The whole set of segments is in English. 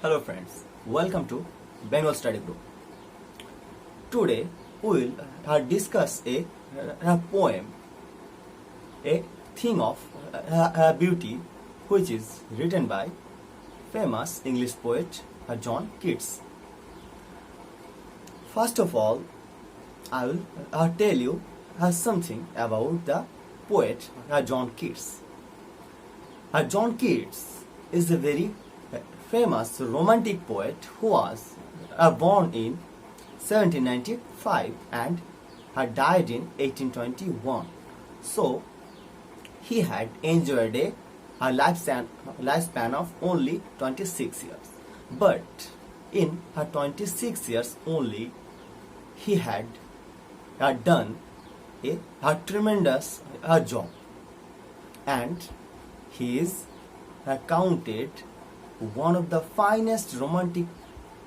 Hello friends, welcome to Bengal Study Group. Today we will discuss a poem, a thing of beauty, which is written by famous English poet John Keats. First of all, I will tell you something about the poet John Keats. John Keats is a very famous romantic poet who was born in 1795 and died in 1821. So he had enjoyed a lifespan of only 26 years. But in her 26 years only, he had done a tremendous job, and he is counted one of the finest romantic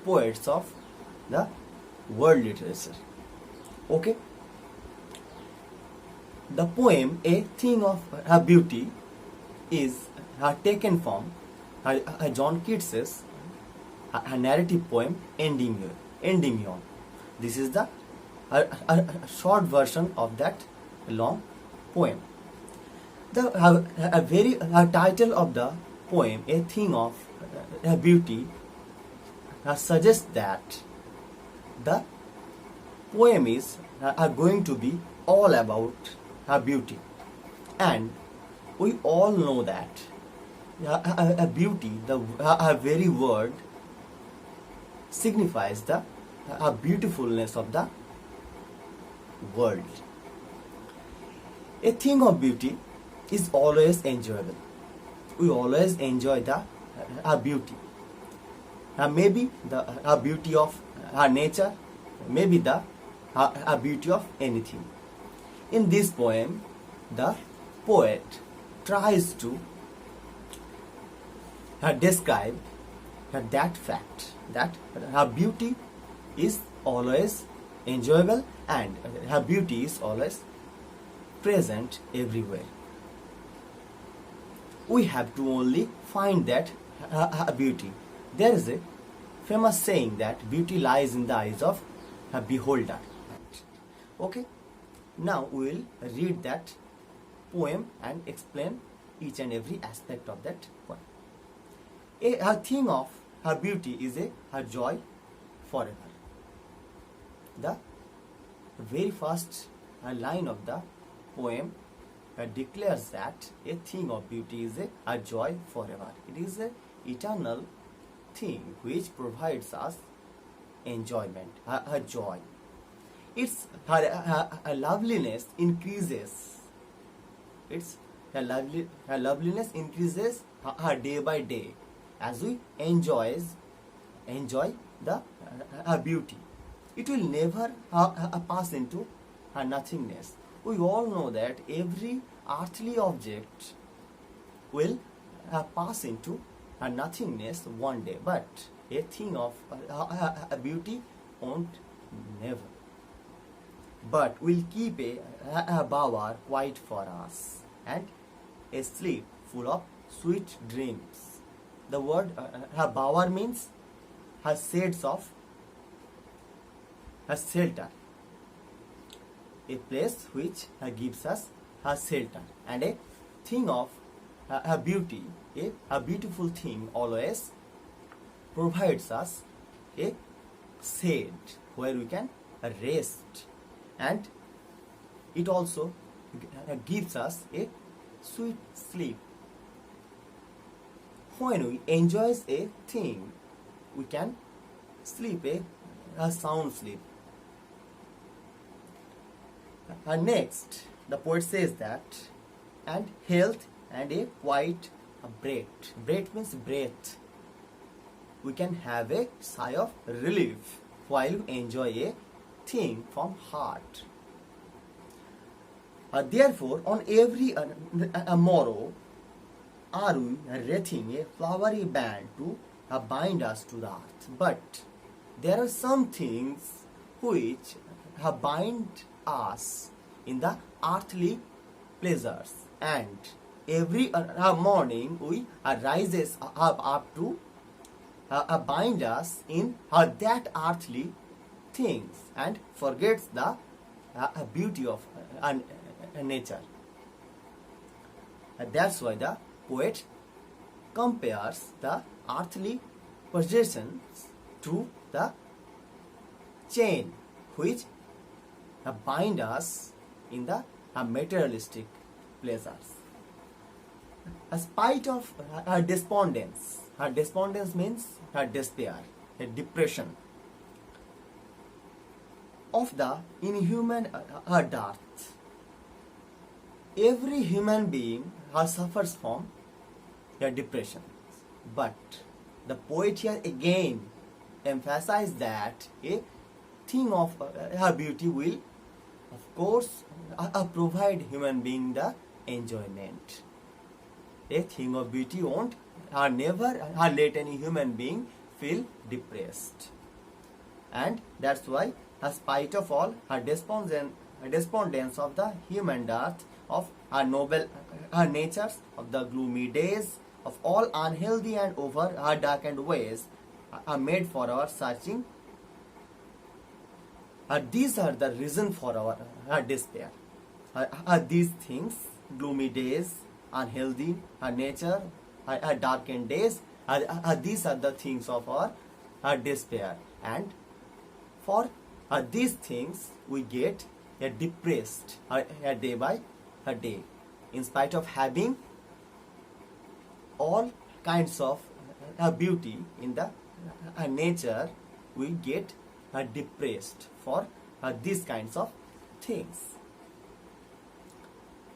poets of the world literature. Okay? The poem A Thing of Beauty is taken from John Keats's narrative poem Endymion. This is the short version of that long poem. The very title of the poem A Thing of Beauty suggests that the poem is going to be all about beauty, and we all know that beauty, the very word, signifies the beautifulness of the world. A thing of beauty is always enjoyable. We always enjoy the beauty. Maybe the beauty of nature, maybe the beauty of anything. In this poem, the poet tries to describe that fact that her beauty is always enjoyable and her beauty is always present everywhere. We have to only find that beauty. There is a famous saying that beauty lies in the eyes of a beholder. Okay, now we will read that poem and explain each and every aspect of that poem. A thing of her beauty is her joy forever. The very first line of the poem declares that a thing of beauty is a joy forever. It is an eternal thing which provides us enjoyment, a joy. Its her loveliness increases. Her loveliness increases day by day as we enjoy the beauty. It will never pass into nothingness. We all know that every earthly object will pass into nothingness one day, but a thing of beauty won't never. But will keep a bower quiet for us and a sleep full of sweet dreams. The word bower means her shades of a shelter, a place which gives us a shelter, and a thing of a beauty, a beautiful thing always provides us a shade where we can rest, and it also gives us a sweet sleep. When we enjoy a thing, we can sleep a sound sleep. Next, the poet says that, and health and a quiet breath. Breath means breath. We can have a sigh of relief while you enjoy a thing from heart. Therefore, on every morrow are we wreathing a flowery band to bind us to the earth. But there are some things which bind us in the earthly pleasures, and every morning we rises up to bind us in that earthly things and forgets the beauty of nature. That's why the poet compares the earthly possessions to the chain which bind us in the materialistic pleasures. A spite of despondence. Despondence means despair, depression of the inhuman dearth. Every human being suffers from depression, but the poet here again emphasizes that a thing of beauty will, of course, provide human being the enjoyment. A thing of beauty won't never let any human being feel depressed, and that's why, spite of all despondence of the human dearth, of our noble natures, of the gloomy days, of all unhealthy and over darkened ways are made for our searching. These are the reason for our despair. These things, gloomy days, unhealthy nature, darkened days, these are the things of our despair, and for these things we get depressed day by day, in spite of having all kinds of beauty in the nature. We get depressed for these kinds of things.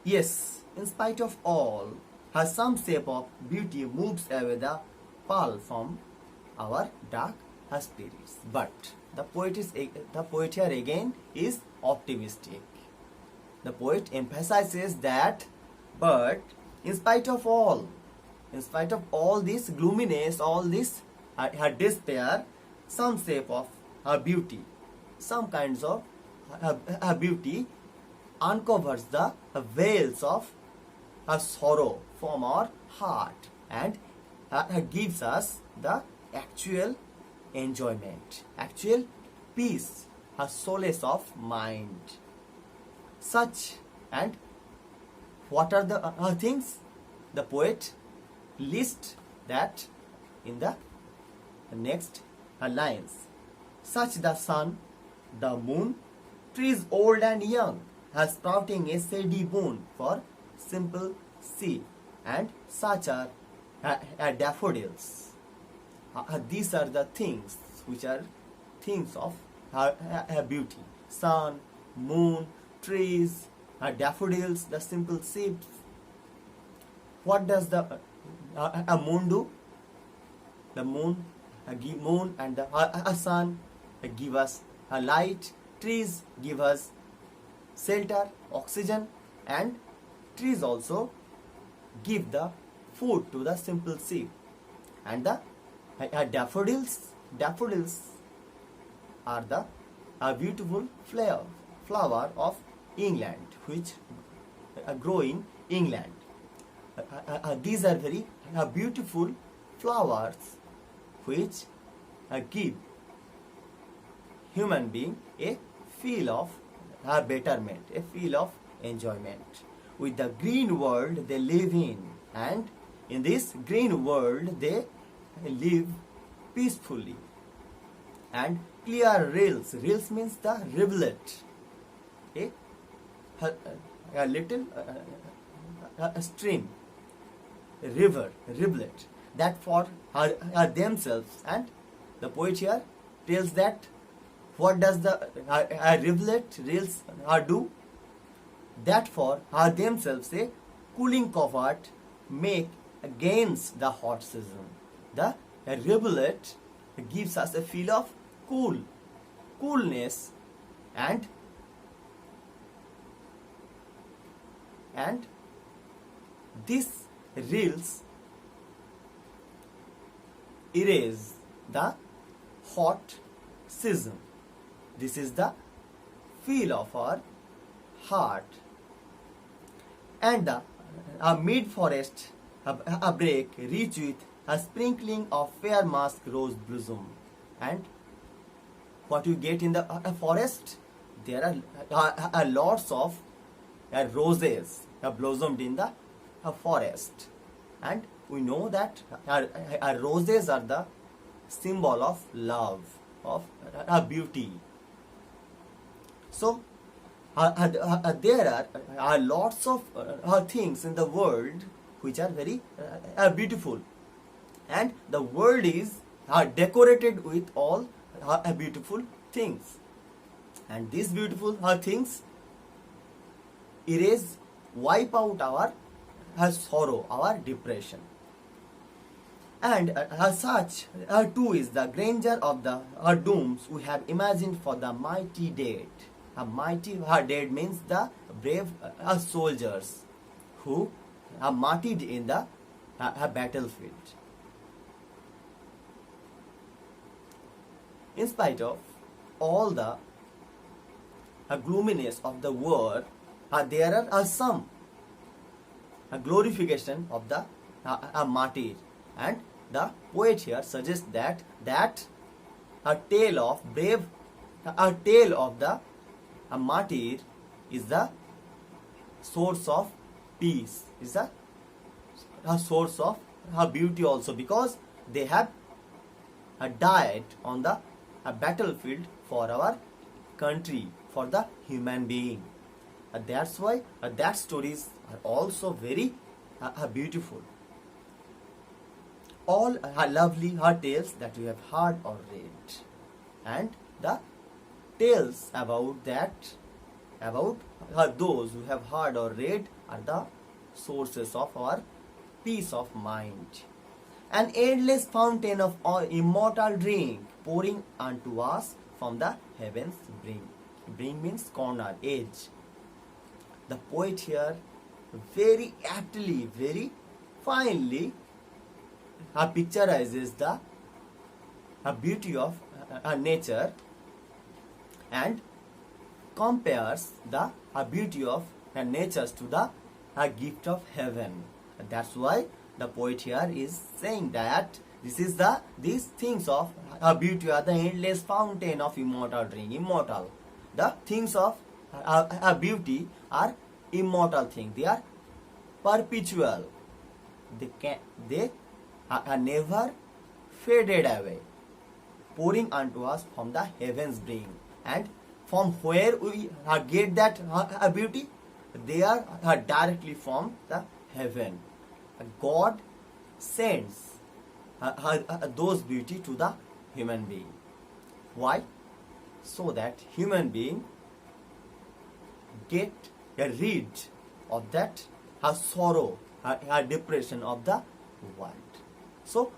Yes, in spite of all, some shape of beauty moves away the pall from our dark spirits. But the poet here again is optimistic. The poet emphasizes that, but in spite of all this gloominess, all this despair, some shape of beauty, some kinds of beauty uncovers the veils of sorrow from our heart and gives us the actual enjoyment, actual peace, a solace of mind. Such, and what are the things? The poet lists that in the next lines. Such the sun, the moon, trees old and young, has sprouting a shady boon for simple sea, and such are daffodils. These are the things which are things of beauty. Sun, moon, trees, daffodils, the simple seeds. What does the moon do? The moon and the sun give us light. Trees give us shelter, oxygen, and trees also give the food to the simple seed. And the daffodils are the beautiful flower of England, which grow in England. These are very beautiful flowers which give human being a feel of betterment, a feel of enjoyment with the green world they live in, and in this green world they live peacefully. And clear rills. Rills means the rivulet, a little stream, river, rivulet, that for themselves. And the poet here tells that what does the rivulet, rills do? That for themselves a cooling covert make against the hot season. The rivulet gives us a feel of coolness, and this rills erase the hot season. This is the feel of our heart. And the mid forest break rich with a sprinkling of fair musk rose blossom. And what you get in the forest? There are lots of roses blossomed in the forest. And we know that roses are the symbol of love, of beauty. So there are lots of things in the world which are very beautiful, and the world is decorated with all beautiful things, and these beautiful things wipe out our sorrow, our depression. And such too is the grandeur of the dooms we have imagined for the mighty dead. A mighty dead means the brave soldiers who are martyred in the battlefield. In spite of all the gloominess of the war, there are some glorification of the martyr, and the poet here suggests that a tale of the martyr is the source of peace, is a source of beauty also, because they have died on the battlefield for our country, for the human being. That's why that stories are also very beautiful. All lovely tales that you have heard or read, and the tales about those who have heard or read are the sources of our peace of mind. An endless fountain of immortal drink pouring unto us from the heavens brink. Brink means corner, edge. The poet here very aptly, very finely picturizes the beauty of nature, and compares the beauty of nature to the gift of heaven. That's why the poet here is saying that these things of beauty are the endless fountain of immortal drink. Immortal. The things of beauty are immortal things. They are perpetual. They are never faded away. Pouring unto us from the heavens brink. And from where we get that beauty? They are directly from the heaven. God sends those beauty to the human being. Why? So that human being get rid of that sorrow, depression of the world. So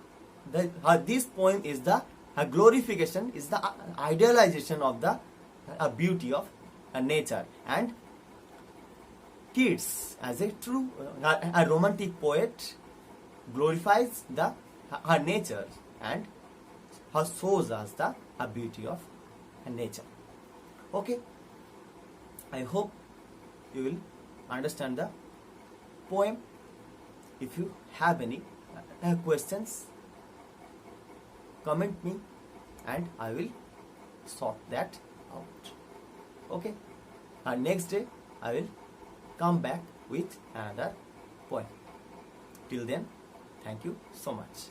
this poem is the glorification, is the idealization of the beauty of nature. And Keats, as a true romantic poet, glorifies the nature and shows us the beauty of nature. Okay, I hope you will understand the poem. If you have any questions, comment me and I will sort that out. Okay, next day I will come back with another poem. Till then, thank you so much.